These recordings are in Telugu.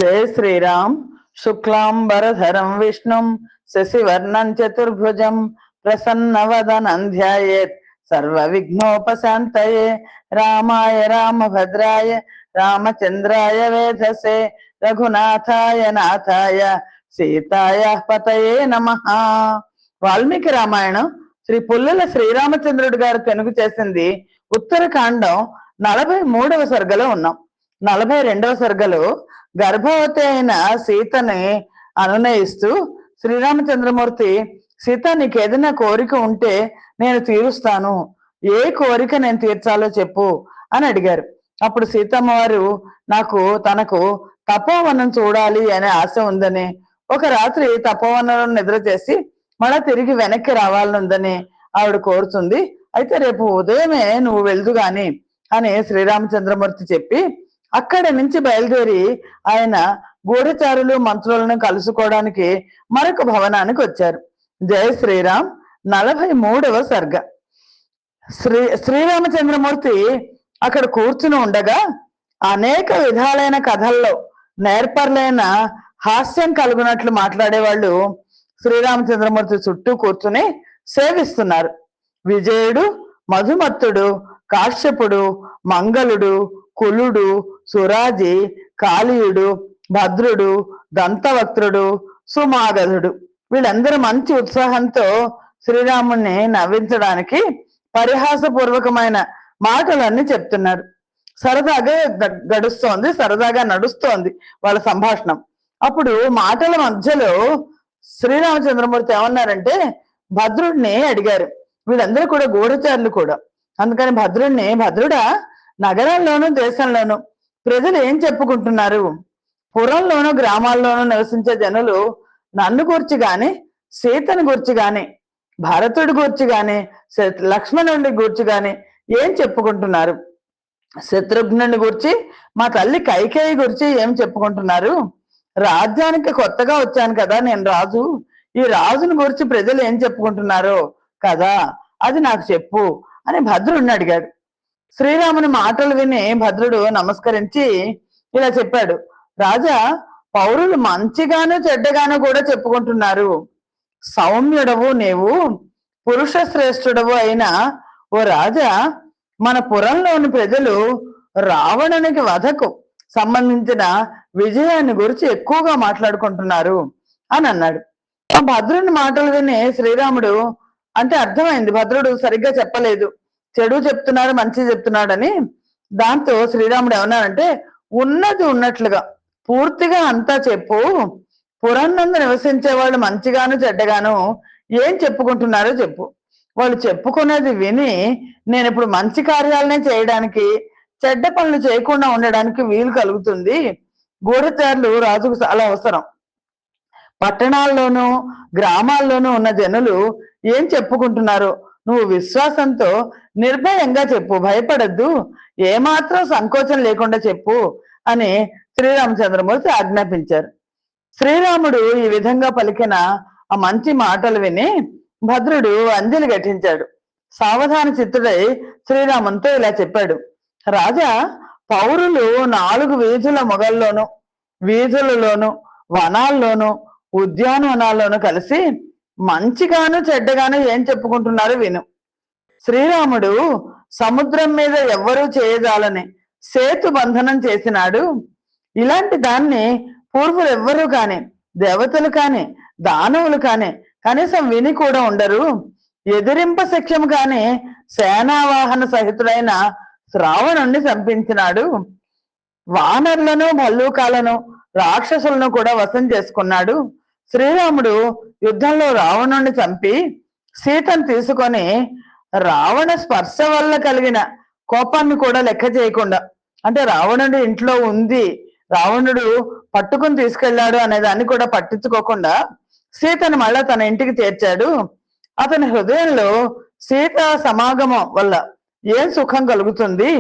జయ శ్రీరామ్. శుక్లాంబరధరం విష్ణుం శశివర్ణం చతుర్భుజం ప్రసన్నవదనం ధ్యాయేత్ సర్వ విఘ్నోపశాంతయే. రామాయ రామభద్రాయ రామచంద్రాయ వేధసే రఘునాథాయ నాథాయ సీతాయ పతయే నమః. వాల్మీకి రామాయణం శ్రీ పుల్లల శ్రీరామచంద్రుడు గారు తెనుగు చేసింది. ఉత్తరకాండం 43వ సర్గలో ఉన్నాం. 42వ సర్గలో గర్భవతి అయిన సీతని అనునయిస్తూ శ్రీరామచంద్రమూర్తి, సీత నీకు ఏదైనా కోరిక ఉంటే నేను తీరుస్తాను, ఏ కోరిక నేను తీర్చాలో చెప్పు అని అడిగారు. అప్పుడు సీతమ్మ వారు తనకు తపోవనం చూడాలి అనే ఆశ ఉందని, ఒక రాత్రి తపోవనంలో నిద్ర చేసి మళ్ళా తిరిగి వెనక్కి రావాలనుందని ఆవిడ కోరుతుంది. అయితే రేపు ఉదయమే నువ్వు వెళ్దు గాని అని శ్రీరామచంద్రమూర్తి చెప్పి అక్కడి నుంచి బయలుదేరి ఆయన గూఢచారులు మంత్రులను కలుసుకోవడానికి మరొక భవనానికి వచ్చారు. జయ శ్రీరామ్. 43వ సర్గ. శ్రీరామచంద్రమూర్తి అక్కడ కూర్చుని ఉండగా అనేక విధాలైన కథల్లో నేర్పర్లైన హాస్యం కలుగునట్లు మాట్లాడేవాళ్ళు శ్రీరామచంద్రమూర్తి చుట్టూ కూర్చుని సేవిస్తున్నారు. విజయుడు, మధుమత్తుడు, కాశ్యపుడు, మంగళుడు, కులుడు, సురాజి, కాళీయుడు, భద్రుడు, దంతవక్త్రుడు, సుమాగధుడు వీళ్ళందరూ మంచి ఉత్సాహంతో శ్రీరాముణ్ణి నవ్వించడానికి పరిహాసపూర్వకమైన మాటలన్నీ చెప్తున్నారు. సరదాగా సరదాగా నడుస్తోంది వాళ్ళ సంభాషణం. అప్పుడు మాటల మధ్యలో శ్రీరామచంద్రమూర్తి ఏమన్నారంటే, భద్రుడిని అడిగారు. వీళ్ళందరూ కూడా గూఢచారులు కూడా. అందుకని భద్రుడా, నగరాల్లోనూ దేశంలోనూ ప్రజలు ఏం చెప్పుకుంటున్నారు? పురంలోనూ గ్రామాల్లోనూ నివసించే జనులు నన్ను గూర్చి గాని, సీతను గూర్చి గాని, భరతుడి గూర్చి గాని, లక్ష్మణుడి గూర్చి గాని ఏం చెప్పుకుంటున్నారు? శత్రుఘ్నుని గురించి, మా తల్లి కైకేయి గురించి ఏం చెప్పుకుంటున్నారు? రాజ్యానికి కొత్తగా వచ్చాను కదా నేను రాజు, ఈ రాజుని గురించి ప్రజలు ఏం చెప్పుకుంటున్నారో కదా, అది నాకు చెప్పు అని భద్రుడిని అడిగాడు. శ్రీరాముని మాటలు విని భద్రుడు నమస్కరించి ఇలా చెప్పాడు. రాజా, పౌరులు మంచిగాను చెడ్డగాను కూడా చెప్పుకుంటున్నారు. సౌమ్యుడవు నీవు, పురుష శ్రేష్ఠుడవు అయినా ఓ రాజా, మన పురంలోని ప్రజలు రావణునికి వధకు సంబంధించిన విజయాన్ని గురించి ఎక్కువగా మాట్లాడుకుంటున్నారు అని అన్నాడు. ఆ భద్రుని మాటలు విని శ్రీరాముడు, అంటే అర్థమైంది భద్రుడు సరిగ్గా చెప్పలేదు, చెడు చెప్తున్నాడు మంచి చెప్తున్నాడని. దాంతో శ్రీరాముడు ఏమన్నాడంటే, ఉన్నది ఉన్నట్లుగా పూర్తిగా అంతా చెప్పు. పురాణందు నివసించే వాళ్ళు మంచిగాను చెడ్డగాను ఏం చెప్పుకుంటున్నారో చెప్పు. వాళ్ళు చెప్పుకునేది విని నేను ఇప్పుడు మంచి కార్యాలనే చేయడానికి, చెడ్డ పనులు చేయకుండా ఉండడానికి వీలు కలుగుతుంది. గూఢచారులు రాజుకు చాలా అవసరం. పట్టణాల్లోనూ గ్రామాల్లోనూ ఉన్న జనులు ఏం చెప్పుకుంటున్నారో నువ్వు విశ్వాసంతో నిర్భయంగా చెప్పు, భయపడద్దు, ఏమాత్రం సంకోచం లేకుండా చెప్పు అని శ్రీరామచంద్రమూర్తి ఆజ్ఞాపించారు. శ్రీరాముడు ఈ విధంగా పలికిన ఆ మంచి మాటలు విని భద్రుడు అంజలి ఘటించాడు. సావధాన చిత్తుడై శ్రీరామునితో ఇలా చెప్పాడు. రాజా, పౌరులు 4 వీధుల మొగల్లోనూ, వీధులలోనూ, వనాల్లోనూ, ఉద్యానవనాల్లోనూ కలిసి మంచిగాను చెడ్డగాను ఏం చెప్పుకుంటున్నారో విను. శ్రీరాముడు సముద్రం మీద ఎవ్వరూ చేయజాలని సేతు బంధనం చేసినాడు. ఇలాంటి దాన్ని పూర్వులు ఎవ్వరూ కాని, దేవతలు కాని, దానవులు కాని కనీసం విని కూడా ఉండరు. ఎదిరింప శక్యము కాని సేనావాహన సహితుడైన రావణుణ్ణి చంపించినాడు. వానరులను, భల్లూకాలను, రాక్షసులను కూడా వశం చేసుకున్నాడు. శ్రీరాముడు యుద్ధంలో రావణుణ్ణి చంపి సీతను తీసుకొని రావణ స్పర్శ వల్ల కలిగిన కోపాన్ని కూడా లెక్క చేయకుండా, అంటే రావణుడి ఇంట్లో ఉంది, రావణుడు పట్టుకుని తీసుకెళ్లాడు అనే దాన్ని కూడా పట్టించుకోకుండా సీతను మళ్ళా తన ఇంటికి చేర్చాడు. అతని హృదయంలో సీత సమాగమం వల్ల ఏం సుఖం కలుగుతుంది?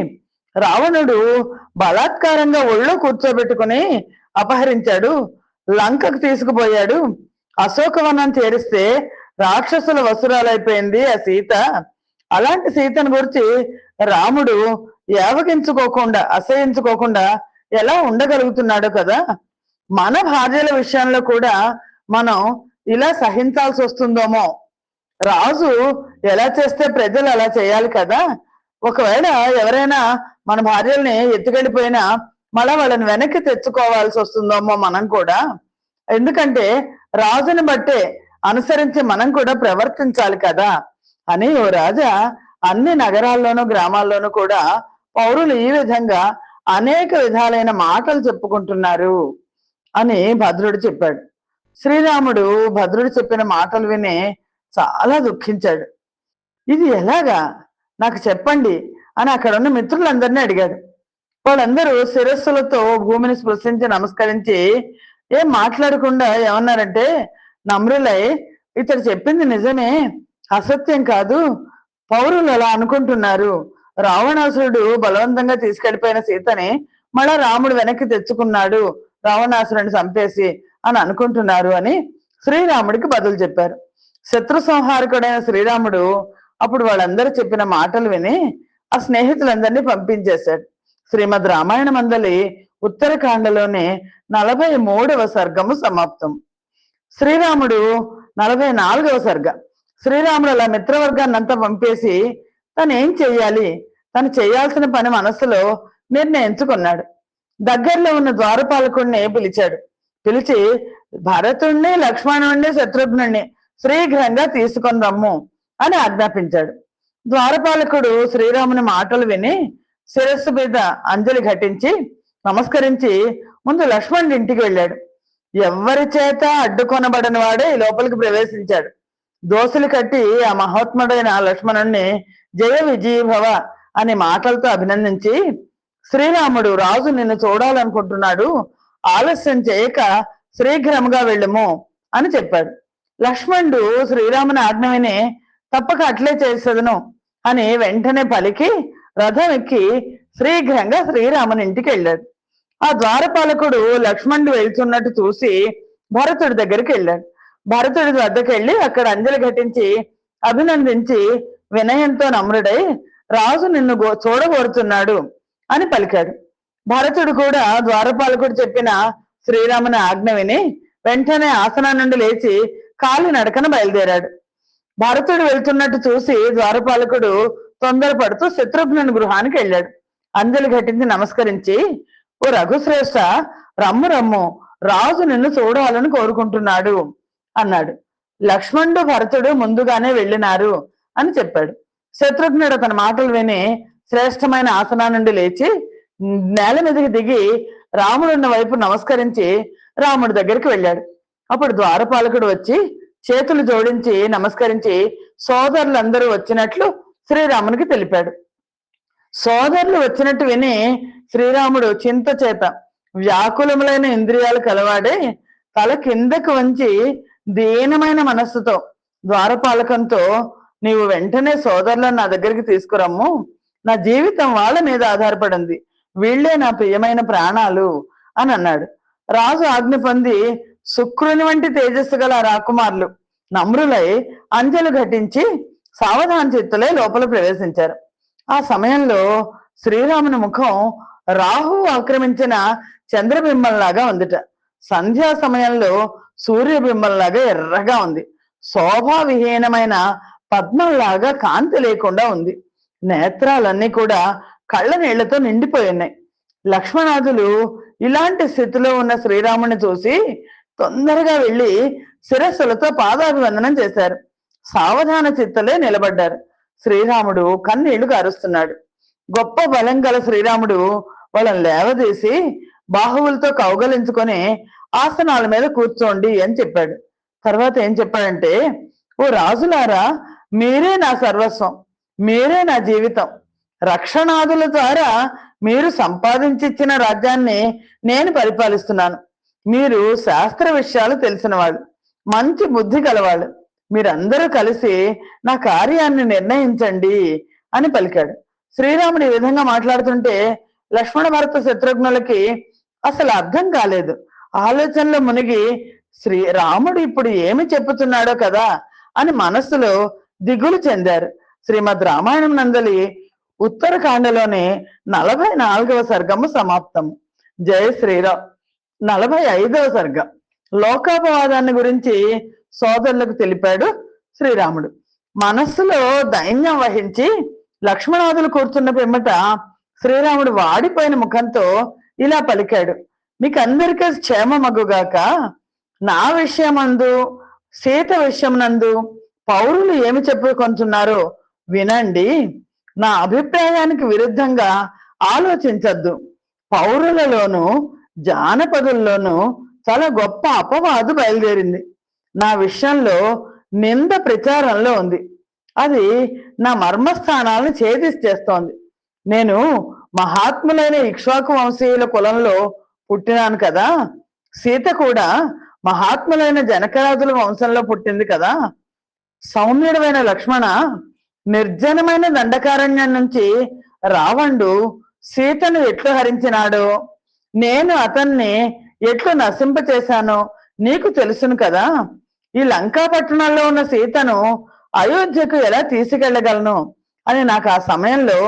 రావణుడు బలాత్కారంగా ఒళ్ళో కూర్చోబెట్టుకుని అపహరించాడు, లంకకు తీసుకుపోయాడు. అశోకవనం చేరిస్తే రాక్షసుల వసురాలైపోయింది ఆ సీత. అలాంటి సీతను గురించి రాముడు ఏవగించుకోకుండా, అసహించుకోకుండా ఎలా ఉండగలుగుతున్నాడు కదా. మన భార్యల విషయంలో కూడా మనం ఇలా సహించాల్సి వస్తుందేమో. రాజు ఎలా చేస్తే ప్రజలు అలా చేయాలి కదా. ఒకవేళ ఎవరైనా మన భార్యల్ని ఎత్తుకెళ్ళిపోయినా మళ్ళా వాళ్ళని వెనక్కి తెచ్చుకోవాల్సి వస్తుందేమో మనం కూడా. ఎందుకంటే రాజుని బట్టే అనుసరించి మనం కూడా ప్రవర్తించాలి కదా అని ఓ రాజా అన్ని నగరాల్లోనూ గ్రామాల్లోనూ కూడా పౌరులు ఈ విధంగా అనేక విధాలైన మాటలు చెప్పుకుంటున్నారు అని భద్రుడు చెప్పాడు. శ్రీరాముడు భద్రుడు చెప్పిన మాటలు విని చాలా దుఃఖించాడు. ఇది ఎలాగా, నాకు చెప్పండి అని అక్కడ ఉన్న మిత్రులందరినీ అడిగాడు. వాళ్ళందరూ శిరస్సులతో భూమిని స్పృశించి నమస్కరించి ఏం మాట్లాడకుండా ఏమన్నారంటే, నమ్రులై, ఇతడు చెప్పింది నిజమే, అసత్యం కాదు. పౌరులు అలా అనుకుంటున్నారు. రావణాసురుడు బలవంతంగా తీసుకెళ్లిపోయిన సీతని మళ్ళా రాముడు వెనక్కి తెచ్చుకున్నాడు రావణాసురుడిని చంపేసి అని అనుకుంటున్నారు అని శ్రీరాముడికి బదులు చెప్పారు. శత్రు సంహారకుడైన శ్రీరాముడు అప్పుడు వాళ్ళందరూ చెప్పిన మాటలు విని ఆ స్నేహితులందరినీ పంపించేశాడు. శ్రీమద్ రామాయణ మందలి ఉత్తరకాండలోనే 43వ సర్గము సమాప్తం. శ్రీరాముడు 44వ సర్గ. శ్రీరాముడు అలా మిత్రవర్గాన్ని అంతా పంపేసి తను ఏం చెయ్యాలి, తను చేయాల్సిన పని మనస్సులో నిర్ణయించుకున్నాడు. దగ్గరలో ఉన్న ద్వారపాలకుడిని పిలిచాడు. పిలిచి భరతుణ్ణి, లక్ష్మణుణ్ణి, శత్రుఘ్నుణ్ణి శీఘ్రంగా తీసుకొని రమ్ము అని ఆజ్ఞాపించాడు. ద్వారపాలకుడు శ్రీరాముని మాటలు విని శిరస్సు మీద అంజలి ఘటించి నమస్కరించి ముందు లక్ష్మణుడి ఇంటికి వెళ్ళాడు. ఎవ్వరి చేత అడ్డుకొనబడని వాడే లోపలికి ప్రవేశించాడు. దోసులు కట్టి ఆ మహాత్ముడైన లక్ష్మణుణ్ణి జయ విజయభవ అనే మాటలతో అభినందించి, శ్రీరాముడు రాజు నిన్ను చూడాలనుకుంటున్నాడు, ఆలస్యం చేయక శీఘ్రముగా వెళ్ళము అని చెప్పాడు. లక్ష్మణుడు శ్రీరాముని ఆజ్ఞ విని తప్పక అట్లే చేసేదను అని వెంటనే పలికి రథం ఎక్కి శీఘ్రంగా శ్రీరాముని ఇంటికి వెళ్ళాడు. ఆ ద్వారపాలకుడు లక్ష్మణుడు వెళ్తున్నట్టు చూసి భరతుడి దగ్గరికి వెళ్ళాడు. భరతుడి వద్దకు వెళ్ళి అక్కడ అంజలి ఘటించి అభినందించి వినయంతో నమ్రుడై రాజు నిన్ను చూడగోరుతున్నాడు అని పలికాడు. భరతుడు కూడా ద్వారపాలకుడు చెప్పిన శ్రీరాముని ఆజ్ఞ విని వెంటనే ఆసనం నుండి లేచి కాలి నడకన బయలుదేరాడు. భరతుడు వెళ్తున్నట్టు చూసి ద్వారపాలకుడు తొందరపడుతూ శత్రుఘ్నుని గృహానికి వెళ్ళాడు. అంజలి ఘటించి నమస్కరించి, ఓ రఘుశ్రేష్ఠ, రమ్ము రమ్ము, రాజు నిన్ను చూడాలని కోరుకుంటున్నాడు అన్నాడు. లక్ష్మణుడు భరతుడు ముందుగానే వెళ్ళినారు అని చెప్పాడు. శత్రుఘ్నుడు అతని మాటలు విని శ్రేష్టమైన ఆసనా నుండి లేచి నేల మీదకి దిగి రాముడున్న వైపు నమస్కరించి రాముడి దగ్గరికి వెళ్ళాడు. అప్పుడు ద్వారపాలకుడు వచ్చి చేతులు జోడించి నమస్కరించి సోదరులందరూ వచ్చినట్లు శ్రీరామునికి తెలిపాడు. సోదరులు వచ్చినట్టు విని శ్రీరాముడు చింత చేత వ్యాకులములైన ఇంద్రియాలు కలవాడే తల కిందకు వంచి దీనమైన మనస్సుతో ద్వారపాలకంతో, నీవు వెంటనే సోదరులను నా దగ్గరికి తీసుకురమ్ము, నా జీవితం వాళ్ళ మీద ఆధారపడింది, వీళ్లే నా ప్రియమైన ప్రాణాలు అని అన్నాడు. రాజు ఆజ్ఞ పొంది శుక్రుని వంటి తేజస్సు గల రాకుమారులు నమ్రులై అంజలు ఘటించి సావధాన చిత్తులై లోపల ప్రవేశించారు. ఆ సమయంలో శ్రీరాముని ముఖం రాహు ఆక్రమించిన చంద్రబింబంలాగా ఉందిట. సంధ్యా సమయంలో సూర్యబింబంలాగా ఎర్రగా ఉంది. శోభావిహీనమైన పద్మంలాగా కాంతి లేకుండా ఉంది. నేత్రాలన్నీ కూడా కళ్ళ నీళ్లతో నిండిపోయి ఉన్నాయి. లక్ష్మణాదులు ఇలాంటి స్థితిలో ఉన్న శ్రీరాముని చూసి తొందరగా వెళ్ళి శిరస్సులతో పాదాభివందనం చేశారు. సావధాన చిత్తలే నిలబడ్డారు. శ్రీరాముడు కన్నీళ్లు కారుస్తున్నాడు. గొప్ప బలం గల శ్రీరాముడు వాళ్ళని లేవదీసి బాహువులతో కౌగలించుకొని ఆసనాల మీద కూర్చోండి అని చెప్పాడు. తర్వాత ఏం చెప్పాడంటే, ఓ రాజులారా, మీరే నా సర్వస్వం, మీరే నా జీవితం. రక్షణాదుల ద్వారా మీరు సంపాదించిచ్చిన రాజ్యాన్ని నేను పరిపాలిస్తున్నాను. మీరు శాస్త్ర విషయాలు తెలిసిన వాళ్ళు, మంచి బుద్ధి గలవాళ్ళు. మీరందరూ కలిసి నా కార్యాన్ని నిర్ణయించండి అని పలికాడు. శ్రీరాముడు ఈ విధంగా మాట్లాడుతుంటే లక్ష్మణ భరత శత్రుఘ్నులకి అసలు అర్థం కాలేదు. ఆలోచనలో మునిగి శ్రీరాముడు ఇప్పుడు ఏమి చెప్పుతున్నాడో కదా అని మనస్సులో దిగులు చెందారు. శ్రీమద్ రామాయణం నందలి ఉత్తరకాండలోని 44వ సర్గము సమాప్తం. జయ శ్రీరామ్. 45వ సర్గం లోకాపవాదాన్ని గురించి సోదరులకు తెలిపాడు శ్రీరాముడు. మనస్సులో దైన్యం వహించి లక్ష్మణాదులు కూర్చున్న పిమ్మట శ్రీరాముడు వాడిపోయిన ముఖంతో ఇలా పలికాడు: మీకందరికీ క్షేమమగుగాక. నా విషయమందు సీత విషయమునందు పౌరులు ఏమి చెప్పుకొంటున్నారో వినండి. నా అభిప్రాయానికి విరుద్ధంగా ఆలోచించద్దు. పౌరులలోనూ జానపదుల్లోనూ చాలా గొప్ప అపవాదు బయలుదేరింది. నా విషయంలో నింద ప్రచారంలో ఉంది. అది నా మర్మస్థానాలను ఛేదిస్తోంది. నేను మహాత్ములైన ఇక్ష్వాకు వంశీయుల కులంలో పుట్టినాను కదా. సీత కూడా మహాత్ములైన జనకరాజుల వంశంలో పుట్టింది కదా. సౌమ్యుడమైన లక్ష్మణ, నిర్జనమైన దండకారణ్యం నుంచి రావణుడు సీతను ఎట్లు హరించినాడో, నేను అతన్ని ఎట్లు నశింపచేశానో నీకు తెలుసును కదా. ఈ లంకా పట్టణంలో ఉన్న సీతను అయోధ్యకు ఎలా తీసుకెళ్లగలను అని నాకు ఆ సమయంలో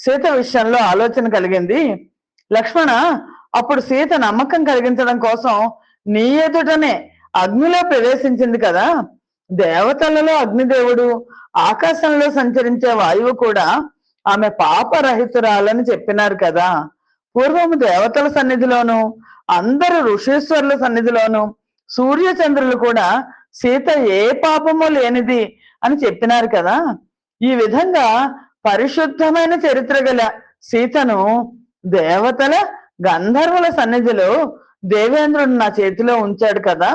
సీత విషయంలో ఆలోచన కలిగింది. లక్ష్మణ, అప్పుడు సీత నమ్మకం కలిగించడం కోసం నీ ఎదుటనే అగ్నిలో ప్రవేశించింది కదా. దేవతలలో అగ్నిదేవుడు, ఆకాశంలో సంచరించే వాయువు కూడా ఆమె పాపరహితురాలని చెప్పినారు కదా. పూర్వము దేవతల సన్నిధిలోను, అందరు ఋషీశ్వరుల సన్నిధిలోను సూర్యచంద్రులు కూడా సీత ఏ పాపము లేనిది అని చెప్పినారు కదా. ఈ విధంగా పరిశుద్ధమైన చరిత్ర గల సీతను దేవతల, గంధర్వుల సన్నిధిలో దేవేంద్రుడు నా చేతిలో ఉంచాడు కదా.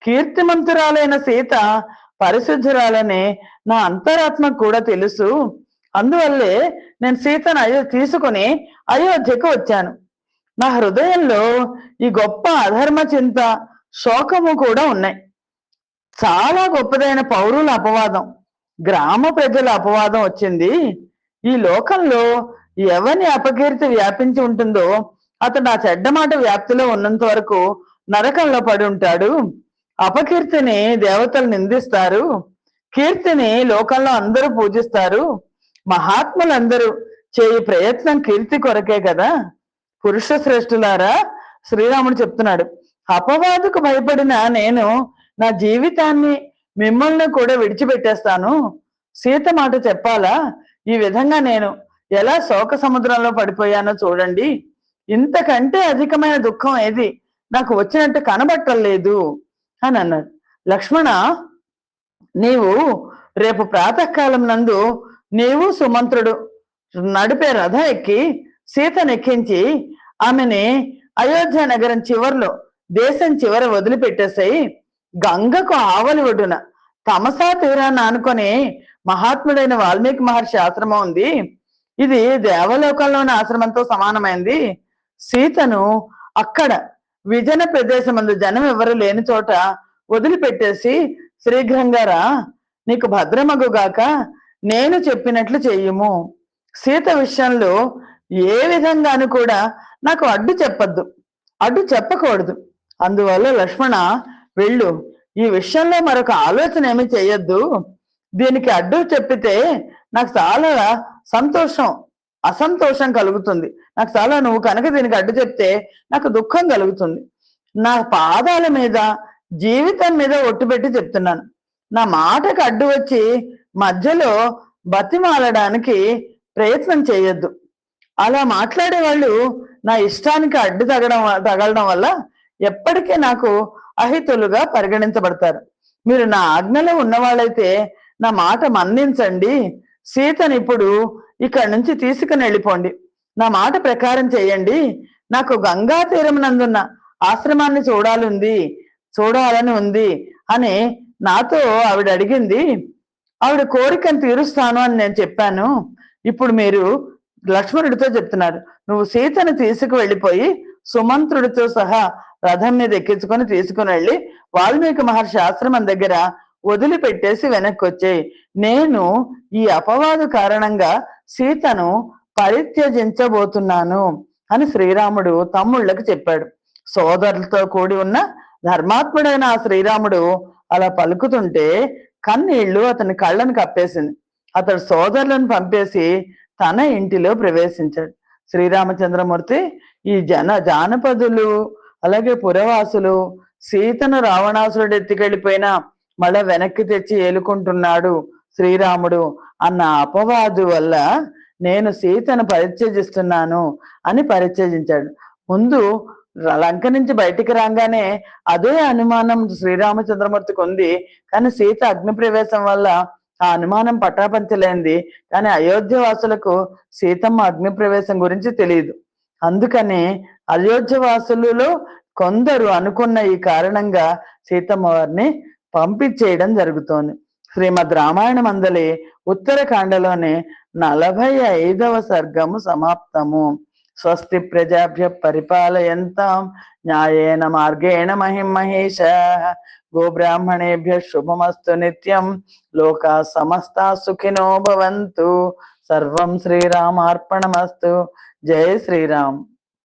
కీర్తిమంతురాలైన సీత పరిశుద్ధురాలని నా అంతరాత్మకు కూడా తెలుసు. అందువల్లే నేను సీతను తీసుకుని అయోధ్యకు వచ్చాను. నా హృదయంలో ఈ గొప్ప అధర్మ చింత, శోకము కూడా ఉన్నాయి. చాలా గొప్పదైన పౌరుల అపవాదం, గ్రామ ప్రజల అపవాదం వచ్చింది. ఈ లోకంలో ఎవని అపకీర్తి వ్యాపించి ఉంటుందో అతడు ఆ చెడ్డ మాట వ్యాప్తిలో ఉన్నంత వరకు నరకంలో పడి ఉంటాడు. అపకీర్తిని దేవతలు నిందిస్తారు, కీర్తిని లోకంలో అందరూ పూజిస్తారు. మహాత్ములందరూ చేయి ప్రయత్నం కీర్తి కొరకే కదా. పురుష శ్రేష్ఠులారా, శ్రీరాముడు చెప్తున్నాడు, అపవాదుకు భయపడిన నేను నా జీవితాన్ని, మిమ్మల్ని కూడా విడిచిపెట్టేస్తాను. సీత మాట చెప్పాలా? ఈ విధంగా నేను ఎలా శోక సముద్రంలో పడిపోయానో చూడండి. ఇంతకంటే అధికమైన దుఃఖం ఏది నాకు వచ్చినట్టు కనబట్టలేదు అని అన్నాడు. లక్ష్మణ, నీవు రేపు ప్రాతకాలం నందు నీవు సుమంత్రుడు నడిపే రథం ఎక్కి సీతను ఎక్కించి ఆమెని అయోధ్య నగరం చివర్లో, దేశం చివర వదిలిపెట్టేసాయి. గంగకు ఆవలి ఒడ్డున తమసా తీరాన్ని ఆనుకొని మహాత్ముడైన వాల్మీకి మహర్షి ఆశ్రమం ఉంది. ఇది దేవలోకంలోని ఆశ్రమంతో సమానమైంది. సీతను అక్కడ విజన ప్రదేశమందు జనం ఎవరు లేని చోట వదిలిపెట్టేసి శీఘ్రంగా రా. నీకు భద్రమగుగాక. నేను చెప్పినట్లు చెయ్యుము. సీత విషయంలో ఏ విధంగాను కూడా నాకు అడ్డు చెప్పద్దు, అడ్డు చెప్పకూడదు. అందువల్ల లక్ష్మణ, వెళ్ళు. ఈ విషయంలో మరొక ఆలోచన ఏమి చెయ్యొద్దు. దీనికి అడ్డు చెప్పితే నాకు చాలా అసంతోషం కలుగుతుంది. నాకు చాలా, నువ్వు కనుక దీనికి అడ్డు చెప్తే నాకు దుఃఖం కలుగుతుంది. నా పాదాల మీద, జీవితం మీద ఒట్టు పెట్టి చెప్తున్నాను. నా మాటకు అడ్డు వచ్చి మధ్యలో బతిమాలడానికి ప్రయత్నం చేయొద్దు. అలా మాట్లాడే వాళ్ళు నా ఇష్టానికి అడ్డు తగలడం వల్ల ఎప్పటికీ నాకు అహితులుగా పరిగణించబడతారు. మీరు నా ఆజ్ఞలో ఉన్నవాళ్ళైతే నా మాట మన్నించండి. సీతను ఇప్పుడు ఇక్కడి నుంచి తీసుకుని వెళ్ళిపోండి. నా మాట ప్రకారం చేయండి. నాకు గంగా తీరం నందున్న ఆశ్రమాన్ని చూడాలని ఉంది అని నాతో ఆవిడ అడిగింది. ఆవిడ కోరికను తీరుస్తాను అని నేను చెప్పాను. ఇప్పుడు మీరు లక్ష్మణుడితో చెప్తున్నారు, నువ్వు సీతను తీసుకు వెళ్ళిపోయి సుమంత్రుడితో సహా రథం మీద ఎక్కించుకొని తీసుకుని వెళ్ళి వాల్మీకి మహర్షి ఆశ్రమం దగ్గర వదిలిపెట్టేసి వెనక్కి వచ్చేయి. నేను ఈ అపవాదు కారణంగా సీతను పరిత్యజించబోతున్నాను అని శ్రీరాముడు తమ్ముళ్ళకి చెప్పాడు. సోదరులతో కూడి ఉన్న ధర్మాత్ముడైన ఆ శ్రీరాముడు అలా పలుకుతుంటే కన్నీళ్లు అతని కళ్ళను కప్పేసింది. అతడు సోదరులను పంపేసి తన ఇంటిలో ప్రవేశించాడు. శ్రీరామచంద్రమూర్తి ఈ జానపదులు, అలాగే పురవాసులు సీతను రావణాసురుడు ఎత్తుకెళ్ళిపోయినా మళ్ళా వెనక్కి తెచ్చి ఏలుకుంటున్నాడు శ్రీరాముడు అన్న అపవాదు వల్ల నేను సీతను పరిత్యజిస్తున్నాను అని పరిత్యజించాడు. ముందు లంక నుంచి బయటికి రాగానే అదే అనుమానం శ్రీరామచంద్రమూర్తికి ఉంది. కానీ సీత అగ్ని ప్రవేశం వల్ల ఆ అనుమానం పటాపంచలేంది. కానీ అయోధ్య వాసులకు సీతమ్మ అగ్ని ప్రవేశం గురించి తెలియదు. అందుకని అయోధ్య వాసులలో కొందరు అనుకున్న ఈ కారణంగా సీతమ్మ వారిని పంపించేయడం జరుగుతోంది. శ్రీమద్ రామాయణం అందలి ఉత్తరకాండలోని 45వ సర్గము సమాప్తము. స్వస్తి ప్రజాభ్య పరిపాలయంతాం న్యాయేన మార్గేణ మహిం మహేష. గోబ్రాహ్మణేభ్య శుభమస్తు నిత్యం. లోకా సమస్తా సుఖినో భవంతు. సర్వం శ్రీరామార్పణమస్తు. జై శ్రీరామ్.